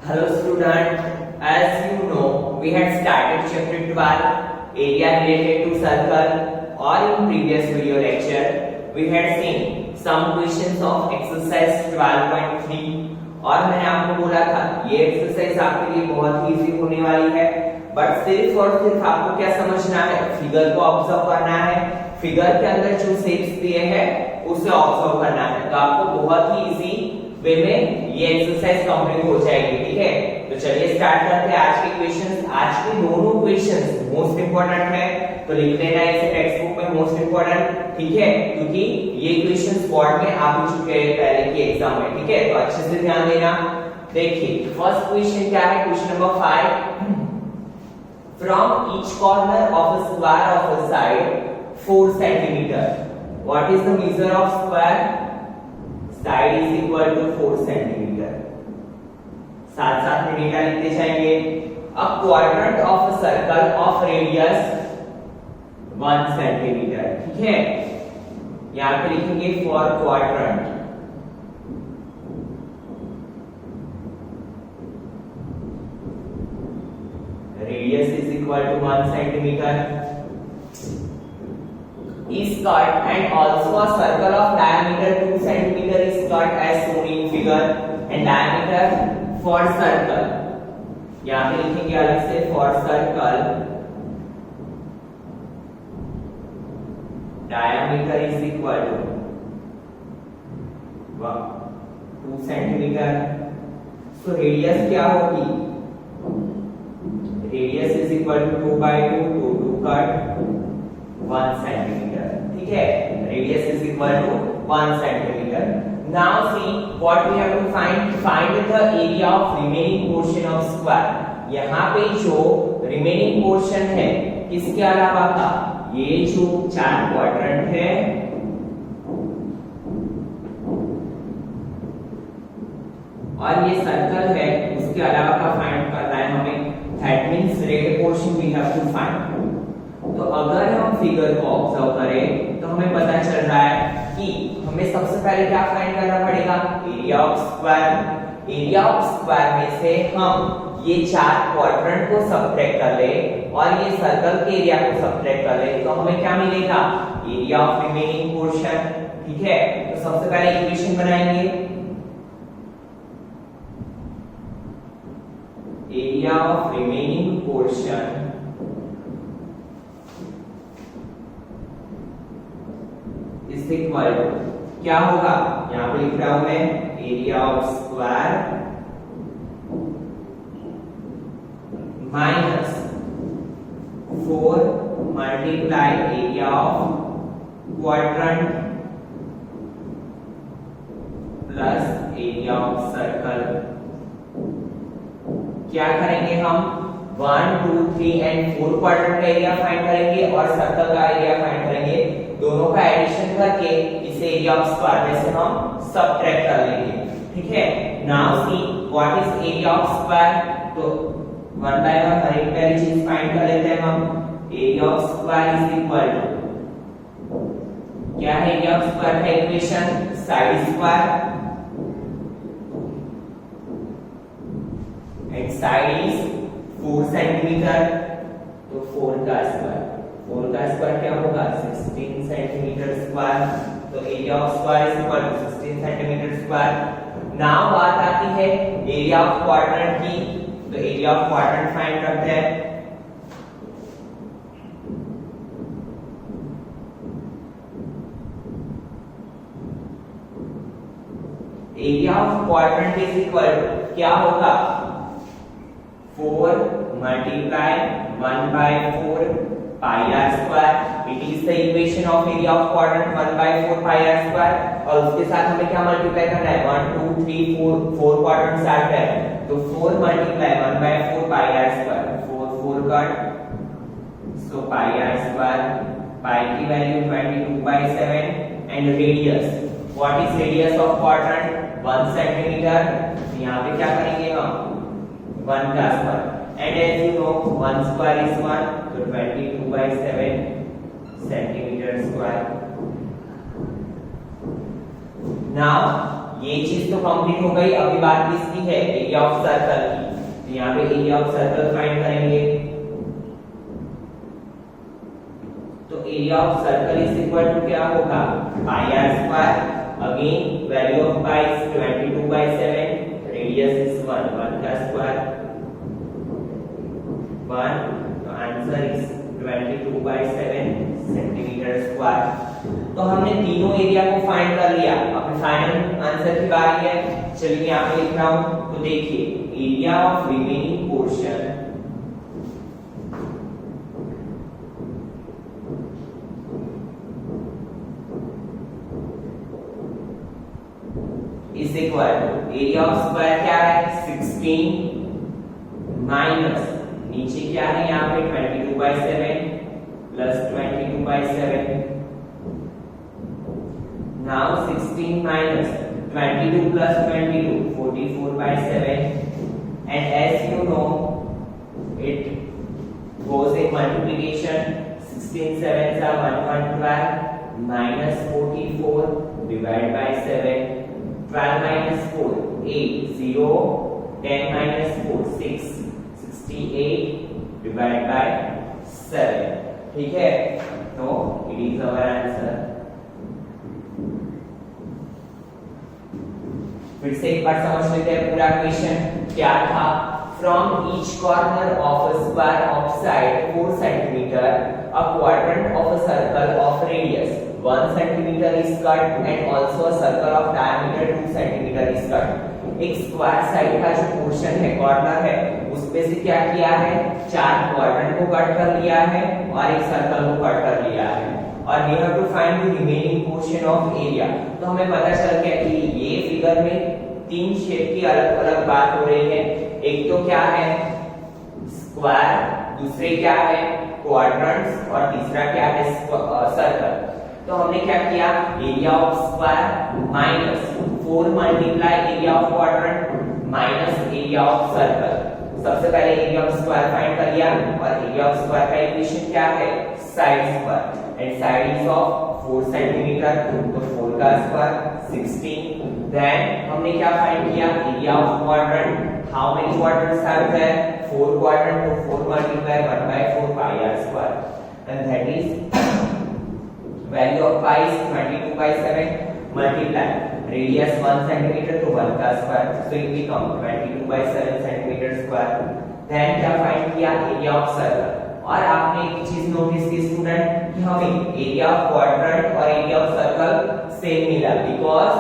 Hello student, as you know, we had started chapter 12, area related to circle, or in previous video lecture, we had seen some questions of exercise 12.3 और मैंने आपको बोला था ये exercise आपके लिए बहुत इजी होने वाली है, बट सिर्फ और सिर्फ आपको क्या समझना है, फिगर को ऑब्जर्व करना है, फिगर के अंदर जो शेप्स दिए हैं उसे ऑब्जर्व करना है, तो आपको बहुत ही इजी वे में ये एक्सरसाइज कंप्लीट हो जाएगी। ठीक है, तो चलिए स्टार्ट करते हैं आज के क्वेश्चंस। आज के दोनों क्वेश्चंस मोस्ट इंपोर्टेंट है, तो लिख लेना इसे टेक्स्ट बुक में मोस्ट इंपोर्टेंट। ठीक है, क्योंकि ये क्वेश्चंस बोर्ड में आ भी चुके हैं पहले के एग्जाम में। ठीक है, तो अच्छे से ध्यान देना। देखिए फर्स्ट क्वेश्चन क्या है, question number 5, from each corner of a square of a side 4 centimeter, what is the measure of square? Side is equal to 4 centimeter. साथ साथ में डेटा लिखते जाएंगे। A quadrant of a circle of radius 1 centimeter. ठीक है, यहां पे लिखेंगे for quadrant. Radius is equal to 1 centimeter is cut, and also a circle of diameter 2 centimeter is cut as shown in figure, and diameter for circle यहाँ पे लिखेंगे अलग से for circle diameter is equal to 2 centimeter। so radius क्या होगी? radius is equal to 2 by 2 to cut 1 centimeter। ठीक है, radius is equal to 1 centimeter। Now see what we have to find the area of remaining portion of square। यहाँ पे जो remaining portion है किसके अलावा का, ये जो 4 क्वाड्रेंट है और ये सर्कल है उसके अलावा का फाइंड करना है हमें। That means red portion we have to find। तो अगर हम फिगर को ऑब्जर्व करें तो हमें पता चल रहा है कि हमें सबसे पहले क्या फाइंड करना पड़ेगा, area of square. Area of square में से हम ये 4 क्वाड्रेंट को सब्ट्रैक्ट कर ले और ये सर्कल के एरिया को सब्ट्रैक्ट कर ले, तो हमें क्या मिलेगा, एरिया ऑफ रिमेनिंग पोर्शन। ठीक है, तो सबसे पहले इक्वेशन बनाएंगे, area of remaining portion is equal to क्या होगा, यहां पे लिख रहा हूं मैं, area of square minus 4 multiply area of quadrant plus area of circle. क्या करेंगे हम, 1 2 3 एंड 4 क्वाड्रेंट का एरिया फाइंड करेंगे और सर्कल का एरिया फाइंड करेंगे, दोनों का एडिशन करके इस एरिया ऑफ स्क्वायर में से हम सबट्रैक्ट कर लेंगे। ठीक है, now see what is area of square, तो 1 बाय 1 हर एक पहली चीज फाइंड कर लेते हैं हम। Area of square is equal to क्या है, एरिया ऑफ स्क्वायर का equation side square and side is 4 centimeter, तो 4 का स्क्वायर क्या होगा, 16 सेंटीमीटर स्क्वायर। तो area of square is equal to 16 centimeter square. Now बात आती है एरिया ऑफ क्वाड्रेंट की, तो एरिया ऑफ क्वाड्रेंट फाइंड करते हैं। Area of quadrant is equal to क्या होगा, 4 multiply 1 by 4 pi r square। It is the equation of area of quadrant 1 by 4 pi r square, और उसके साथ हमें क्या मल्टीप्लाई करना है, 1 2 3 4 क्वाड्रेंट्स ऐड है, तो 4 multiply 1 by 4 pi r square, 4 4 cut, so pi r square, pi की value 22/7 and radius, what is radius of quadrant 1 centimeter. तो यहां पे क्या करेंगे हम, 1 का square, and as you know 1 square is 1, so 22/7 centimeter square। now ये चीज तो कंप्लीट हो गई। अभी बात किसकी है? एरिया ऑफ सर्कल की। तो यहाँ पे एरिया ऑफ सर्कल फाइंड करेंगे। तो area of circle is equal to क्या होगा? Pi r square. Again value of pi is 22/7, radius is 1 का स्क्वायर 1। तो आंसर इज 22/7 सेंटीमीटर स्क्वायर। तो हमने तीनों एरिया को फाइंड कर लिया। अब फाइनल आंसर की बारी है। चलिए यहाँ पे लिख रहा हूं। तो देखिए area of remaining portion is equal to area of square क्या है? 16 माइनस नीचे क्या है यहाँ पे 22/7 plus 22/7। Now 16 minus 22 plus 22, 44/7, and as you know, it goes in multiplication. 16 7s are 112 minus 44 divided by 7. 12 minus 4 8 0 10 minus 4 6 68 divided by 7. ठीक है? तो it is our answer. फिर से एक बार समझ लेते हैं पूरा क्वेश्चन क्या था। From each corner of a square of side 4 centimetre a quadrant of a circle of radius 1 centimetre is cut and also a circle of diameter 2 centimetre is cut. एक स्क्वायर साइड का जो portion है, corner है, उस पे से क्या किया है? 4 क्वाड्रेंट को कट कर लिया है और एक सर्कल को कट कर लिया है। और we have to find the remaining portion of area. तो हमें पता चल गया कि ये फिगर में 3 शेप की अलग अलग बात हो रही है। एक तो क्या है? स्क्वायर, दूसरे क्या है? क्वाड्रेंट्स, और तीसरा क्या है? सर्कल। तो हमने क्या किया? Area of square minus 4 multiply area of quadrant minus area of circle. सबसे पहले एरिया ऑफ स्क्वायर फाइंड कर लिया और एरिया ऑफ स्क्वायर का इक्वेशन क्या है? Side square, and side is of 4 centimeter, तो 4 का स्क्वायर 16। देन हमने क्या फाइंड किया? Area of quadrant. How many quadrants are there? 4 quadrant, तो 4 multiply 1/4 pi r square, and that is value of pi is 22/7 multiply radius 1 centimeter, तो 1 का square, so it become 22/7 centimeter square. Then क्या find किया? Area of circle. और आपने एक चीज notice की स्टूडेंट कि हमें एरिया ऑफ क्वाड्रेंट और एरिया ऑफ सर्कल सेम मिला, बिकॉज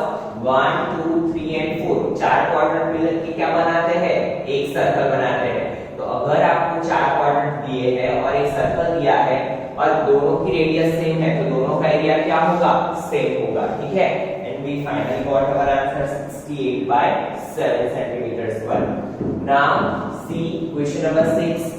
1 2 3 एंड 4 4 क्वाड्रेंट मिलकर के क्या बनाते हैं? एक सर्कल बनाते हैं। तो अगर आपको 4 क्वाड्रेंट दिए हैं और एक सर्कल दिया है और दोनों की रेडियस सेम है, तो दोनों का एरिया क्या होगा? सेम होगा। ठीक है? And we finally got our answer 68/7 centimeter square. Now see question number 6।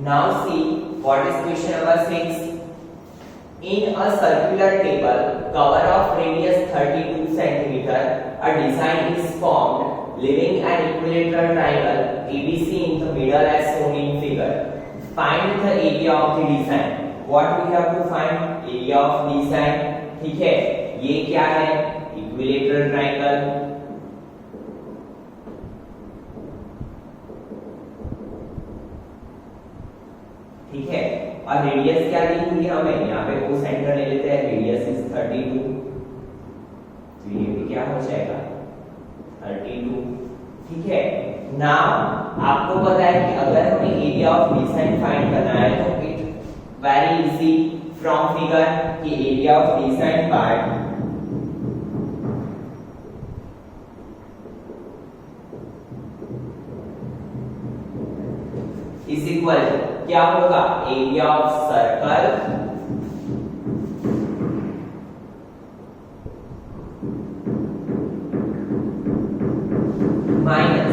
Now see what is question number 6. In a circular table, cover of radius 32 cm, a design is formed leaving an equilateral triangle ABC in the middle as shown in figure. Find the area of the design. What we have to find? Area of design. ठीक है? ये क्या है? Equilateral triangle. ठीक है? और radius क्या दी हुई है हमें? यहाँ पे वो सेंटर ले लेते हैं, रेडियस इज 32, तो ये भी क्या हो जाएगा? 32। ठीक है? नाउ आपको पता है कि अगर हमें एरिया ऑफ डिजाइन फाइंड करना है तो it very easy from figure कि area of decide part is equal क्या होगा, area of circle minus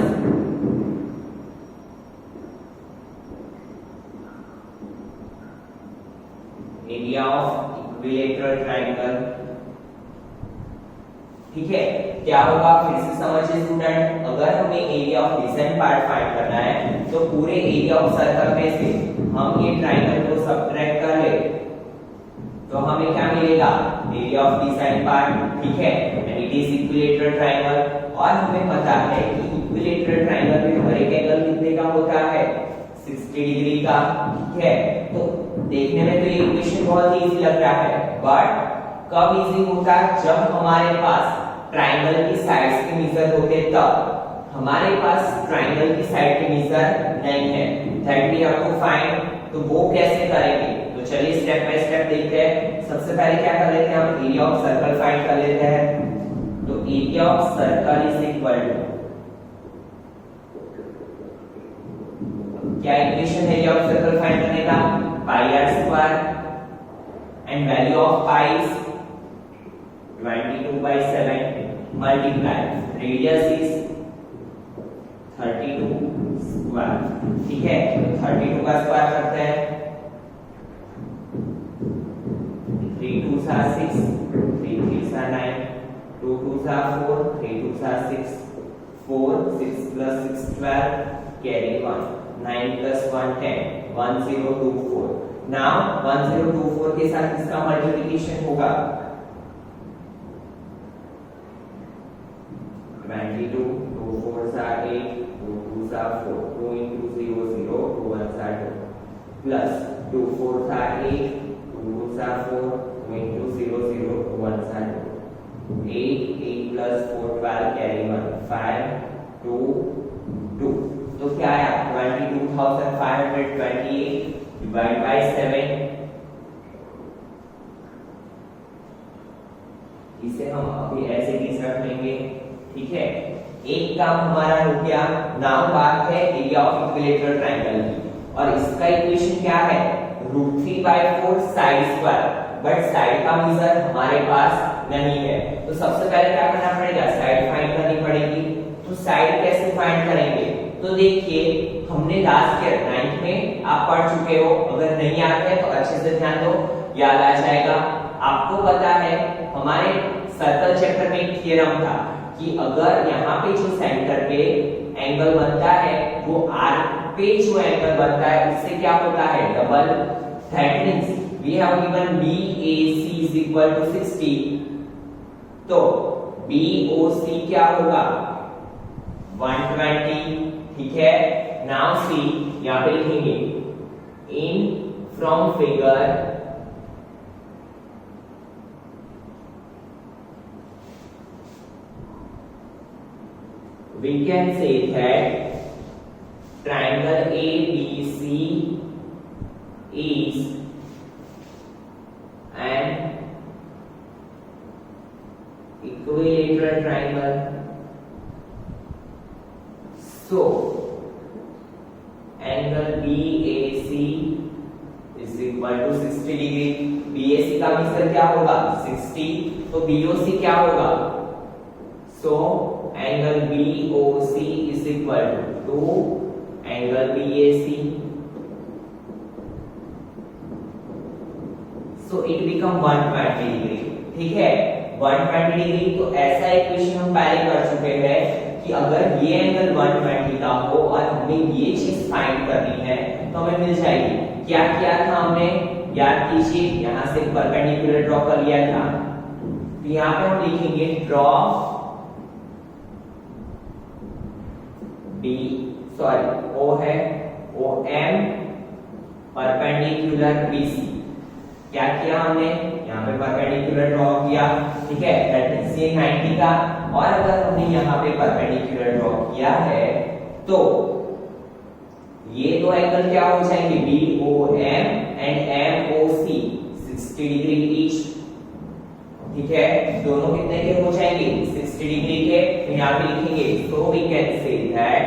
area of equilateral triangle. ठीक है, क्या होगा फिर से समझिए स्टूडेंट, अगर हमें area of decent part find करना है तो पूरे एरिया ऑफ सर्कल में से हम ये ट्रायंगल को सबट्रैक्ट कर ले तो हमें क्या मिलेगा, एरिया ऑफ डिसेंट पार्ट। ठीक है, and it is equilateral triangle और हमें पता है कि इक्विलेटरल ट्रायंगल में हर एक एंगल कितने का होता है, 60 डिग्री का। ठीक है, तो देखने में तो ये इक्वेशन बहुत ही इजी लग रहा है, बट कब इजी होता है, जब हमारे पास ट्रायंगल की साइड्स के मेजर होते तब। हमारे पास ट्रायंगल की साइड के मेजर नहीं है, that we have to find. तो वो कैसे करेंगे, तो चलिए स्टेप बाय स्टेप देखते हैं। सबसे पहले क्या कर लेते हैं, हम एरिया ऑफ सर्कल फाइंड कर लेते हैं। तो area of circle is equal to, क्या इक्वेशन है एरिया ऑफ सर्कल फाइंड करने का, pi r square and value of pi is 22/7 multiply radius is 32 square. ठीक है, तो 32 का स्क्वायर करते हैं, 3 2 6, 3 3 9, 2 2 4, 3 2 6, 4 6 plus 6 12, carry 1, 9 plus 1 10, 1024। नाउ 1024 के साथ इसका मल्टीप्लिकेशन होगा 22, 2 4s are 8, 2 2s are 4, 2 into 0 0, 2 1s are 2, plus 2 4s are 8, 2 2s are 4, 2 into 0 0, 2 1s are 2, 8 8 plus 4 12, carry 1, 5 2 2। तो क्या आया, 22,528 डिवाइड बाय 7। इसे हम अभी ऐसे ही रख लेंगे। ठीक है, एक काम हमारा हो गया। नाउ बात है एरिया ऑफ इक्विलेटरल ट्रायंगल की, और इसका इक्वेशन क्या है, √3/4 साइड स्क्वायर, बट साइड का मेजर हमारे पास नहीं है। तो सबसे पहले क्या करना पड़ेगा, साइड फाइंड करनी पड़ेगी। तो साइड कैसे फाइंड करेंगे, तो देखिए हमने लास्ट ईयर 9th में आप पढ़ चुके हो, अगर नहीं याद है तो अच्छे से ध्यान दो, याद आ जाएगा। आपको पता है हमारे सर्कल चैप्टर में एक थ्योरम था कि अगर यहाँ पे जो सेंटर पे एंगल बनता है वो आर्क पे जो एंगल बनता है उससे क्या होता है, double. That means we have given BAC is equal to 60, तो BOC क्या होगा, 120। ठीक है, नाउ सी यहाँ पे लिखेंगे in from figure we can say that triangle ABC is an equilateral triangle. So angle BAC is equal to 60 degree। BAC का major क्या होगा, 60, तो BOC क्या होगा, so angle BOC is equal to angle BAC, so it become 120 degree। ठीक है, 120 degree. तो ऐसा इक्वेशन हम पहले कर चुके हैं कि अगर ये एंगल 120 का हो और हमें ये चीज फाइंड करनी है तो हमें मिल जाएगी। क्या किया था हमने, याद कीजिए, यहां से परपेंडिकुलर ड्रॉ कर लिया था। तो यहाँ पे हम लिखेंगे ड्रॉ O है OM परपेंडिकुलर BC। क्या किया हमने, यहाँ पे परपेंडिकुलर ड्रॉ किया। ठीक है, दैट मींस ये 90 का, और अगर हमने यहाँ पे परपेंडिकुलर ड्रॉ किया है तो ये दो एंगल क्या हो जाएंगे, BOM and MOC 60 degree each. ठीक है, दोनों कितने के हो जाएंगे 60 डिग्री के। तो यहाँ पे लिखेंगे so we can say that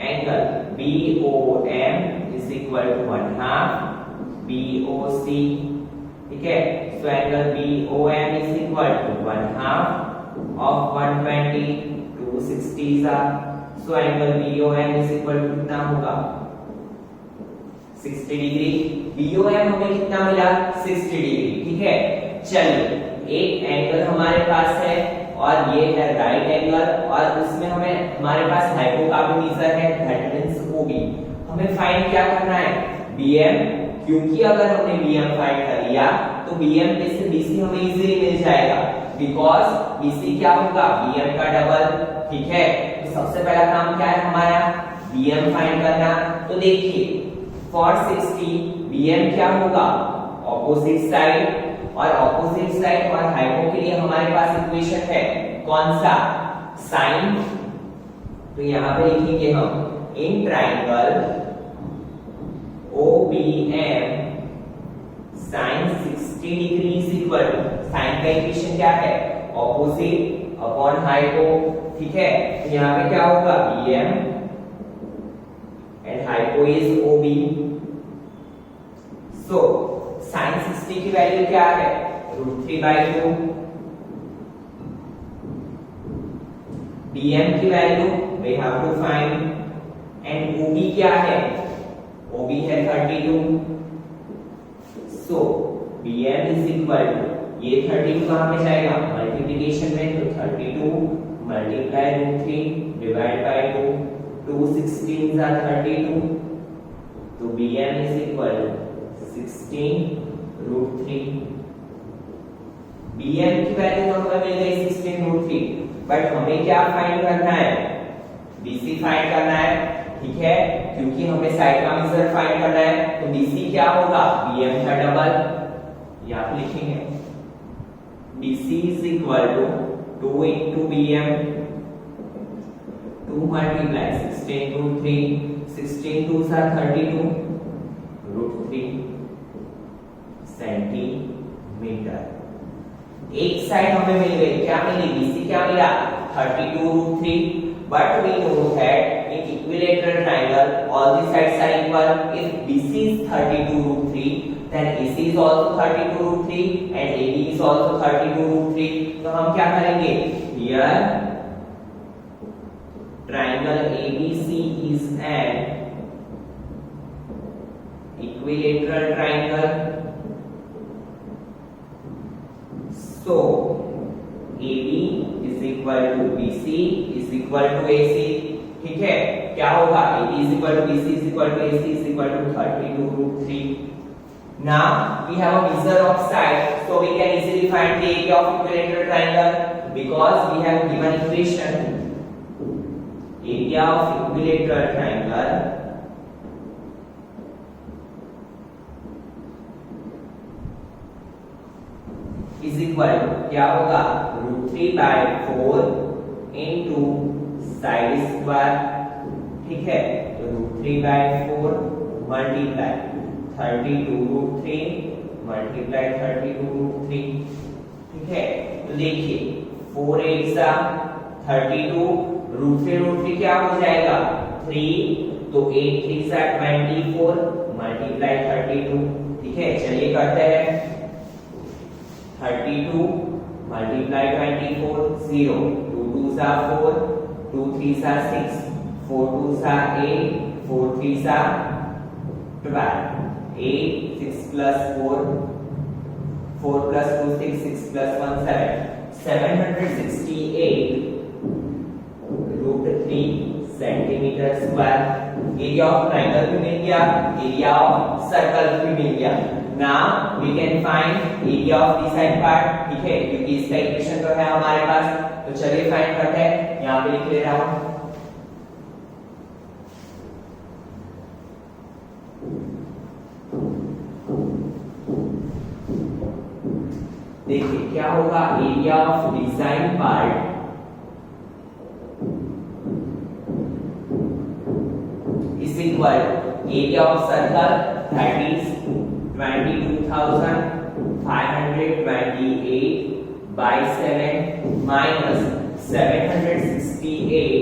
angle BOM is equal to 1/2 BOC। ठीक है, so angle BOM is equal to 1/2 of 120 260 so angle BOM is equal to कितना होगा 60 डिग्री। BOM हमें कितना मिला 60 डिग्री। ठीक है, चलिए एक एंगल हमारे पास है और ये है राइट एंगल और उसमें हमारे पास हाइपोकार्बोनीजर है दैट मींस OB। हमें फाइंड क्या करना है BM, क्योंकि अगर हमने BM फाइंड कर लिया तो BM पे से BC हमें इजीली मिल जाएगा बिकॉज़ BC क्या होगा BM का डबल। ठीक है, तो सबसे पहला काम क्या है हमारा BM फाइंड करना। तो देखिए फॉर 60 BM क्या होगा ऑपोजिट साइड, और ऑपोजिट साइड और हाइपो के लिए हमारे पास इक्वेशन है कौन सा साइन। तो यहां पे लिखेंगे हम in triangle OBM sin 60 degree is equal to sine का इक्वेशन क्या है ऑपोजिट अपॉन हाइपो। ठीक है, तो यहां पे क्या होगा BM and hypo is OB। So sin 60 की वैल्यू क्या है √3/2। BM की value we have to find and OB क्या है OB है 32। so BM is equal to ये 32 कहां पे जाएगा मल्टीप्लिकेशन में, तो 32 मल्टीप्लाई √3 डिवाइड बाय 2 2 16 are 32। तो BM is equal to 16√3। BM की वैल्यू तो हमें मिल गई 16√3, बट हमें क्या फाइंड करना है BC फाइंड करना है। ठीक है, क्योंकि हमें साइड का मेजर फाइंड करना है तो BC क्या होगा BM का डबल। यहां पे लिखेंगे BC is equal to 2 into BM 2 multiply 16√3 16 2s are 32 √3 centimetre. एक साइड हमें मिल गई, क्या मिली BC क्या मिला 32√3, but we know that in equilateral triangle all the sides are equal. If BC is 32√3 then AC is also 32√3 and AB is also 32√3। तो हम क्या करेंगे here triangle ABC is an equilateral triangle, so AB is equal to BC is equal to AC। ठीक है, क्या होगा AB is equal to BC is equal to AC is equal to 32√3। now we have a measure of side, so we can easily find the area of equilateral triangle because we have given equation area of equilateral triangle is equal to क्या होगा √3/4 into side square. ठीक है, तो √3/4 multiply 32√3 multiply 32√3। ठीक है, तो देखिए 4 8 सा 32 √3 क्या हो जाएगा 3, तो 8 3 सा 24 मल्टीप्लाई 32। ठीक है, चलिए करते हैं 32 मल्टीप्लाई 24 0 2 2 सा 4 2 3 सा 6 4 2 सा 8 4 3 सा 12 8 6 plus 4 4 plus 2 6 6 plus 1 7 768 √3 centimetre square. Area of triangle भी मिल गया, एरिया ऑफ सर्कल भी मिल गया। Now we can find area of the side part. ठीक है, क्योंकि इसका इक्वेशन तो है हमारे पास, तो चलिए फाइंड करते हैं। यहां पे लिख ले रहा हूं देखिए क्या होगा area of design part is equal, area of circle that is 22,528 by 7 minus 768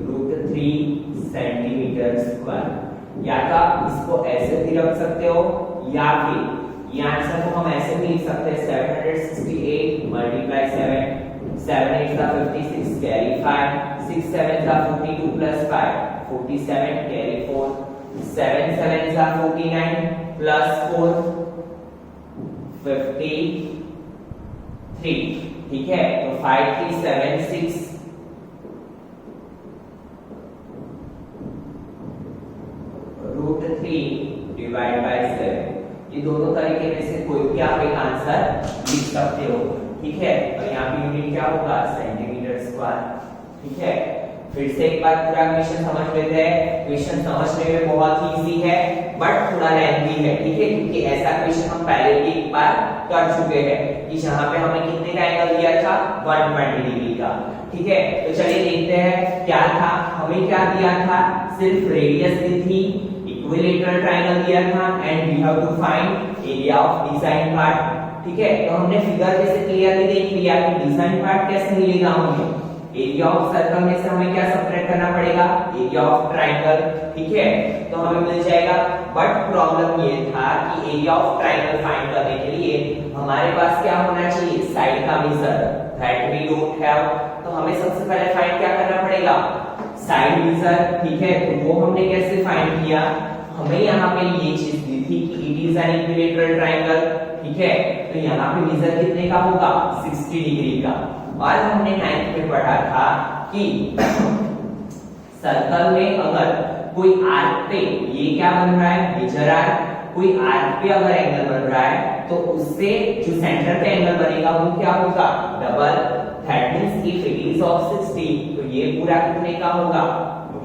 √3 centimetre square. या तो आप इसको ऐसे भी रख सकते हो या फिर ये आंसर को हम ऐसे भी लिख सकते हैं 768 multiply 7 7 8 56 carry 5 6 7 42 plus 5 47 carry 4 7 7 49 plus 4 53। ठीक है, तो 5376 √3 डिवाइड बाय 7। ये दोनों तरीके में से कोई भी आप एक आंसर लिख सकते हो। ठीक है, और यहाँ पे यूनिट क्या होगा सेंटीमीटर स्क्वायर। ठीक है, फिर से एक बार पूरा क्वेश्चन समझ लेते हैं। क्वेश्चन समझने में बहुत ही इजी है बट थोड़ा लेंथी है। ठीक है, क्योंकि ऐसा क्वेश्चन हम पहले भी एक बार कर चुके हैं कि जहां पे हमें कितने का एंगल दिया था 120 डिग्री का। ठीक है, तो चलिए देखते हैं क्या था। हमें क्या दिया था, सिर्फ रेडियस दी थी, इक्विलैटरल ट्रायंगल दिया था and we have to find area of design part. ठीक है, तो हमने फिगर कैसे क्लियरली देख लिया कि डिजाइन पार्ट कैसे मिलेगा हमें। एरिया ऑफ सर्कल में से हमें क्या सब्ट्रैक्ट करना पड़ेगा, एरिया ऑफ ट्रायंगल। ठीक है, तो हमें मिल जाएगा। बट प्रॉब्लम ये था कि एरिया ऑफ ट्रायंगल फाइंड करने के लिए हमारे पास क्या होना चाहिए, साइड का measure that we don't have. तो हमें सबसे पहले फाइंड क्या करना पड़ेगा, साइड मेजर। ठीक है, तो वो हमने कैसे फाइंड किया, हमें यहाँ पे ये चीज दी थी कि it is an equilateral triangle. ठीक है, तो यहाँ पे मेजर कितने का होगा 60 डिग्री का। और हमने 9th में पढ़ा था कि सर्कल में अगर कोई आर्क पे ये क्या बन रहा है, मेजर आर्क, कोई आर्क पे अगर एंगल बन रहा है तो उससे जो सेंटर पे एंगल बनेगा वो क्या होगा, double. That means if it is of 60 तो ये पूरा कितने का होगा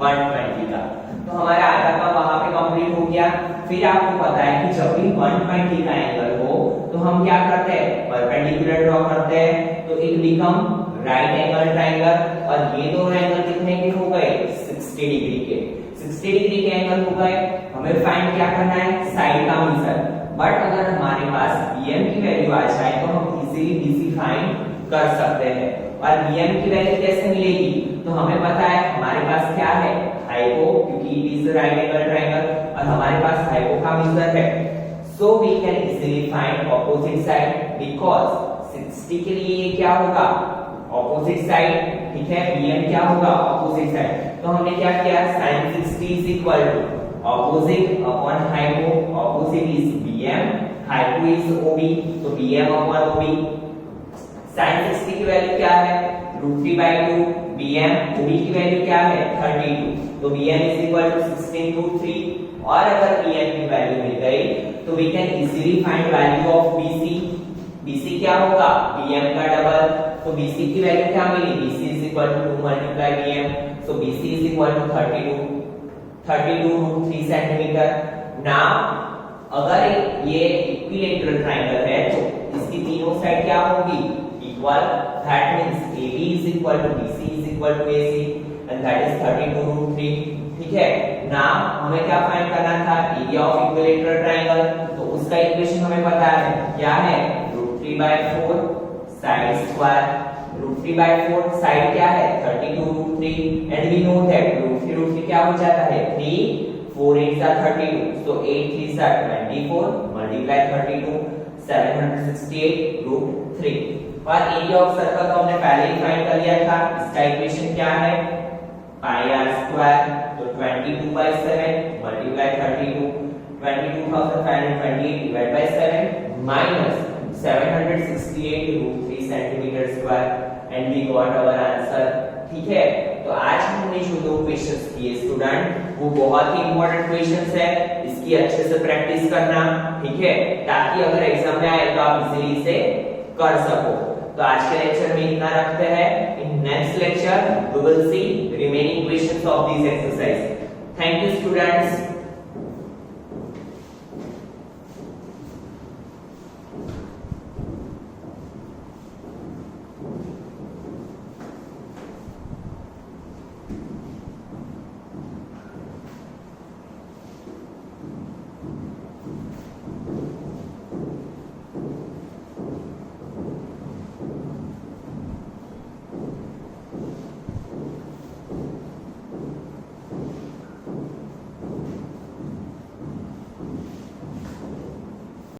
120 का। तो हमारा आधा का वहां पे कंप्लीट हो गया। फिर आपको पता है कि जब भी 120 का एंगल हो तो हम क्या करते हैं, परपेंडिकुलर ड्रॉ करते हैं। तो it become right angle triangle. और ये दोनों एंगल कितने के हो गए, 60 डिग्री के। 60 डिग्री के एंगल हो गए। हमें फाइंड क्या करना है, साइड का मेजर। बट अगर हमारे पास bm की वैल्यू आ जाए तो हम इजीली bc फाइंड कर सकते हैं। और bm की वैल्यू कैसे मिलेगी, तो हमें पता है हमारे पास क्या है, हाइपो, क्योंकि it is right angle triangle और हमारे पास हाइपो का मेजर है। So we can easily find opposite side because 60 के लिए ये क्या होगा, ऑपोजिट साइड। ठीक है, bm क्या होगा, ऑपोजिट साइड। तो हमने क्या किया, sin 60 is equal to opposite upon hypo. Opposite is bm, hypo is ob, तो bm अपॉन ob। sin 60 की वैल्यू क्या है, √3/2 bm, ob की वैल्यू क्या है 32, तो bm इज इक्वल टू 16/3। और अगर bm की वैल्यू मिल गई तो we can easily find value of bc। bc क्या होगा, bm का डबल। तो bc की वैल्यू क्या मिली, bc is equal to 2 multiply bm, so bc is equal to 32 √3 centimetre. Now अगर ये इक्विलैटरल ट्रायंगल है तो इसकी तीनों साइड क्या होगी, equal. That means AB is equal to BC is equal to AC and that is 32 √3। ठीक है, नाउ हमें क्या फाइंड करना था, एरिया ऑफ इक्विलैटरल ट्रायंगल। तो उसका इक्वेशन हमें पता है क्या है, √3/4 साइड स्क्वायर। √3/4 साइड क्या है 32 √3 एंड वी नो दैट √3 क्या हो जाता है 3, 4 8 32, so 8 3 24 मल्टीप्लाई 32 768 √3। और एरिया ऑफ सर्कल तो हमने पहले ही फाइंड कर लिया था। इसका इक्वेशन क्या है, πr²। तो 22/7 multiply 32 22,528 divide by 7 minus 768 √3 centimetre square and we got our answer. ठीक है, तो आज हमने जो दो क्वेश्चंस किए स्टूडेंट, वो बहुत ही इंपॉर्टेंट क्वेश्चंस है। इसकी अच्छे से प्रैक्टिस करना, ठीक है, ताकि अगर एग्जाम में आए तो आप इजीली इसे कर सको। तो आज के लेक्चर में इतना रखते हैं। In next lecture we will see remaining questions of this exercise. Thank you students.